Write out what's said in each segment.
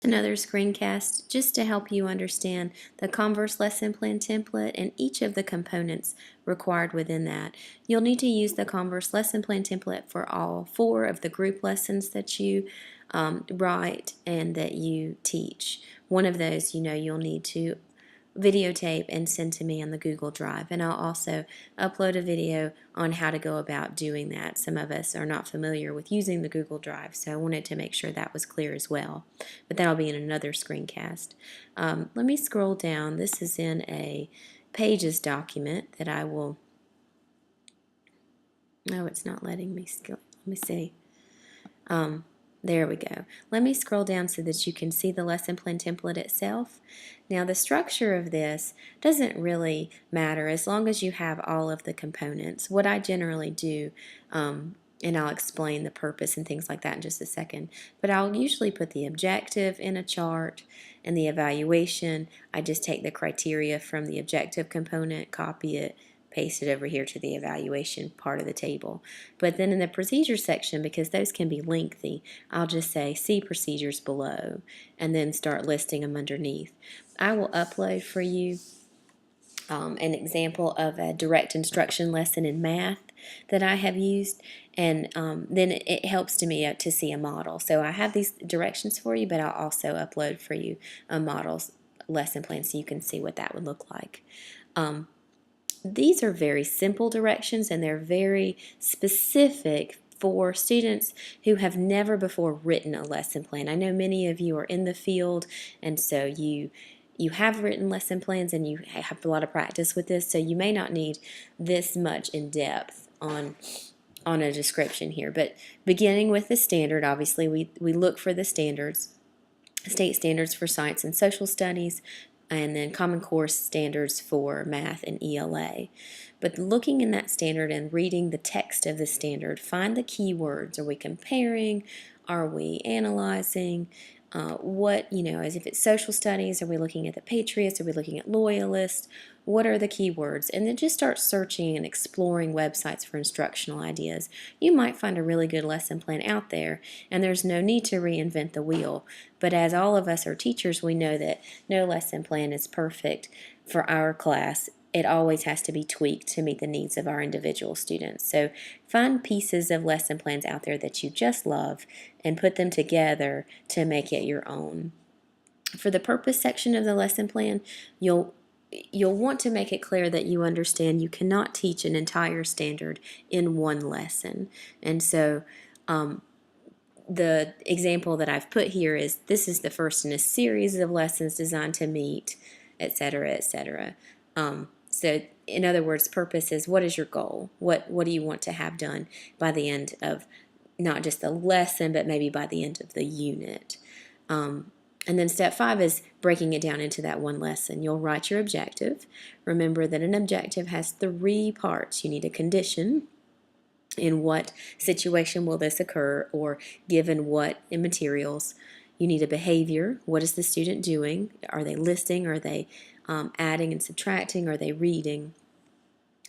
Another screencast just to help you understand the Converse lesson plan template and each of the components required within that. You'll need to use the Converse lesson plan template for all 4 of the group lessons that you write and that you teach. One of those, you'll need to videotape and send to me on the Google Drive. And I'll also upload a video on how to go about doing that. Some of us are not familiar with using the Google Drive, so I wanted to make sure that was clear as well. But that'll be in another screencast. Let me scroll down. This is in a Pages document that I will... No, it's not letting me scroll. Let me see. There we go. Let me scroll down so that you can see the lesson plan template itself. Now the structure of this doesn't really matter as long as you have all of the components. What I generally do, and I'll explain the purpose and things like that in just a second, but I'll usually put the objective in a chart and the evaluation. I just take the criteria from the objective component, copy it, paste it over here to the evaluation part of the table. But then in the procedures section, because those can be lengthy, I'll just say see procedures below and then start listing them underneath. I will upload for you an example of a direct instruction lesson in math that I have used, and then it helps to me to see a model. So I have these directions for you, but I'll also upload for you a model's lesson plan so you can see what that would look like. These are very simple directions and they're very specific for students who have never before written a lesson plan. I know many of you are in the field, and so you have written lesson plans and you have a lot of practice with this, so you may not need this much in depth on a description here. But beginning with the standard, obviously we look for the standards, state standards for science and social studies, and then Common Core standards for math and ELA. But looking in that standard and reading the text of the standard, find the keywords. Are we comparing? Are we analyzing? As if it's social studies, are we looking at the patriots? Are we looking at loyalists? What are the keywords? And then just start searching and exploring websites for instructional ideas. You might find a really good lesson plan out there, and there's no need to reinvent the wheel. But as all of us are teachers, we know that no lesson plan is perfect for our class. It always has to be tweaked to meet the needs of our individual students. So find pieces of lesson plans out there that you just love and put them together to make it your own. For the purpose section of the lesson plan, you'll want to make it clear that you understand you cannot teach an entire standard in one lesson. And so the example that I've put here is this is the first in a series of lessons designed to meet, etc., etc. So in other words, purpose is what is your goal? What do you want to have done by the end of not just the lesson, but maybe by the end of the unit? And then step 5 is breaking it down into that one lesson. You'll write your objective. Remember that an objective has 3 parts. You need a condition. In what situation will this occur, or given what materials? You need a behavior. What is the student doing? Are they listing? Are they adding and subtracting? Are they reading?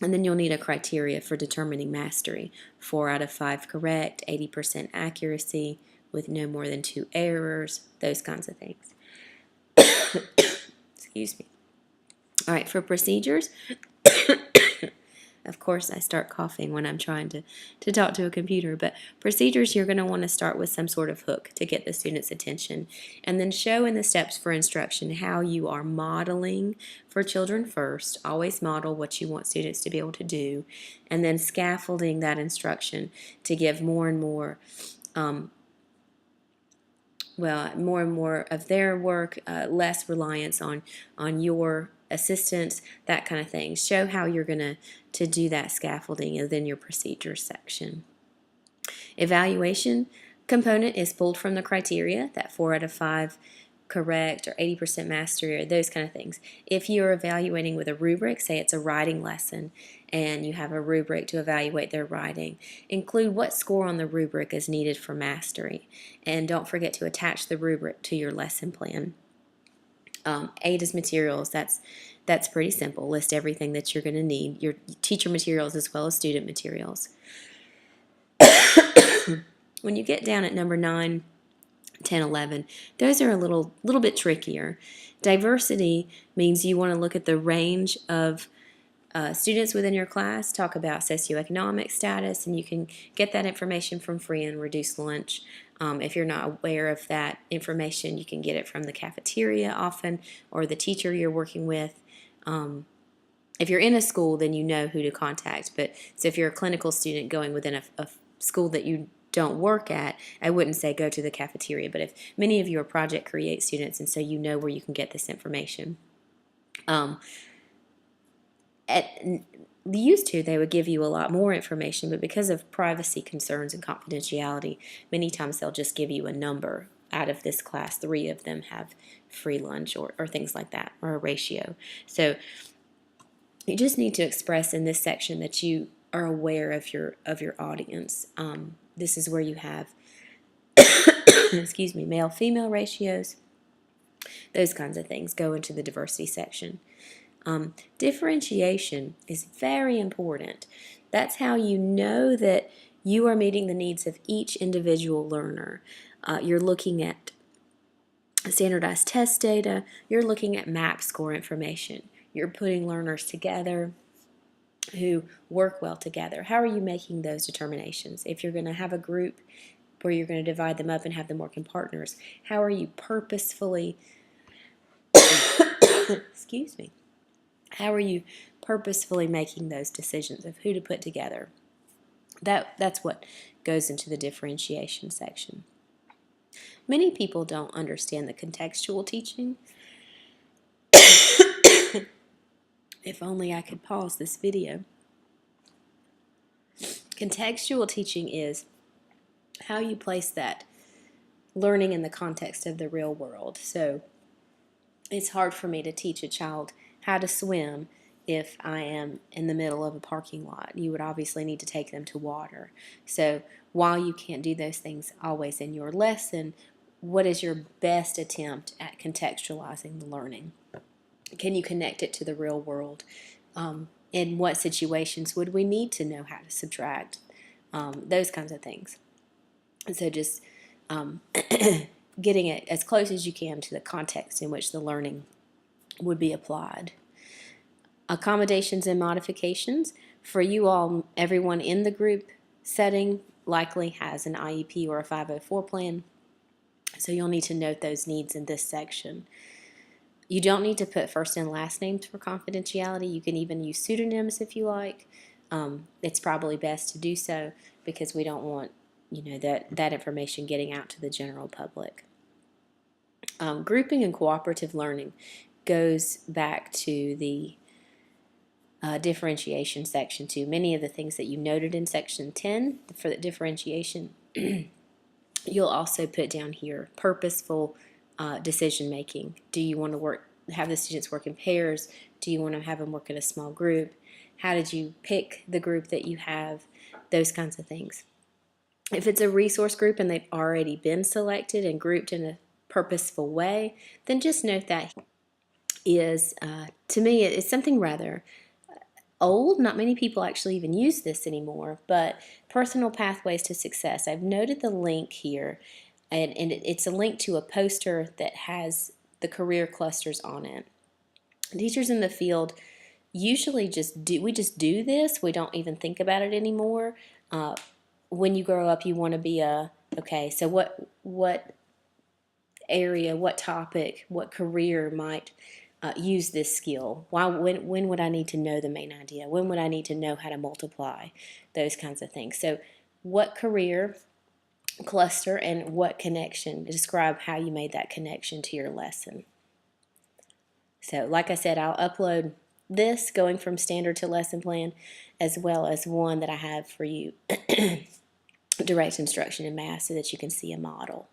And then you'll need a criteria for determining mastery. 4 out of 5 correct, 80% accuracy with no more than 2 errors, those kinds of things. Excuse me. All right, for procedures, of course I start coughing when I'm trying to talk to a computer, but procedures, you're going to want to start with some sort of hook to get the student's attention, and then show in the steps for instruction how you are modeling for children first. Always model what you want students to be able to do, and then scaffolding that instruction to give more and more of their work, less reliance on your assistance, that kind of thing. Show how you're going to do that scaffolding within your procedures section. Evaluation component is pulled from the criteria, that 4 out of 5 correct or 80% mastery or those kind of things. If you're evaluating with a rubric, say it's a writing lesson and you have a rubric to evaluate their writing, include what score on the rubric is needed for mastery, and don't forget to attach the rubric to your lesson plan. 8 is materials. That's pretty simple. List everything that you're going to need, your teacher materials as well as student materials. When you get down at number 9, 10, 11. Those are a little bit trickier. Diversity means you want to look at the range of students within your class, talk about socioeconomic status, and you can get that information from free and reduced lunch. If you're not aware of that information, you can get it from the cafeteria often or the teacher you're working with. If you're in a school, then you know who to contact. But so if you're a clinical student going within a school that you don't work at, I wouldn't say go to the cafeteria. But if many of you are Project Create students, and so you know where you can get this information. Used to, they would give you a lot more information, but because of privacy concerns and confidentiality, many times they'll just give you a number. Out of this class, 3 of them have free lunch or things like that, or a ratio. So you just need to express in this section that you are aware of your audience. This is where you have excuse me, male-female ratios. Those kinds of things go into the diversity section. Differentiation is very important. That's how you know that you are meeting the needs of each individual learner. You're looking at standardized test data. You're looking at MAP score information. You're putting learners together who work well together. How are you making those determinations? If you're going to have a group where you're going to divide them up and have them work in partners, how are you purposefully excuse me, how are you purposefully making those decisions of who to put together? That's what goes into the differentiation section. Many people don't understand the contextual teaching. If only I could pause this video. Contextual teaching is how you place that learning in the context of the real world. So it's hard for me to teach a child how to swim if I am in the middle of a parking lot. You would obviously need to take them to water. So while you can't do those things always in your lesson, what is your best attempt at contextualizing the learning? Can you connect it to the real world? In what situations would we need to know how to subtract? Those kinds of things. And so just getting it as close as you can to the context in which the learning would be applied. Accommodations and modifications. For you all, everyone in the group setting likely has an IEP or a 504 plan, so you'll need to note those needs in this section. You don't need to put first and last names for confidentiality. You can even use pseudonyms if you like. It's probably best to do so because we don't want that information getting out to the general public. Grouping and cooperative learning goes back to the differentiation section too. Many of the things that you noted in section 10 for the differentiation, you'll also put down here purposeful decision making. Do you want to have the students work in pairs? Do you want to have them work in a small group? How did you pick the group that you have? Those kinds of things. If it's a resource group and they've already been selected and grouped in a purposeful way, then just note that is, to me, it's something rather old. Not many people actually even use this anymore, but personal pathways to success. I've noted the link here, and it's a link to a poster that has the career clusters on it. Teachers in the field usually just do this. We don't even think about it anymore. When you grow up, you want to be so what area, what topic, what career might use this skill? When would I need to know the main idea? When would I need to know how to multiply? Those kinds of things. So what career cluster and what connection? Describe how you made that connection to your lesson. So like I said, I'll upload this going from standard to lesson plan, as well as one that I have for you, direct instruction in math, so that you can see a model.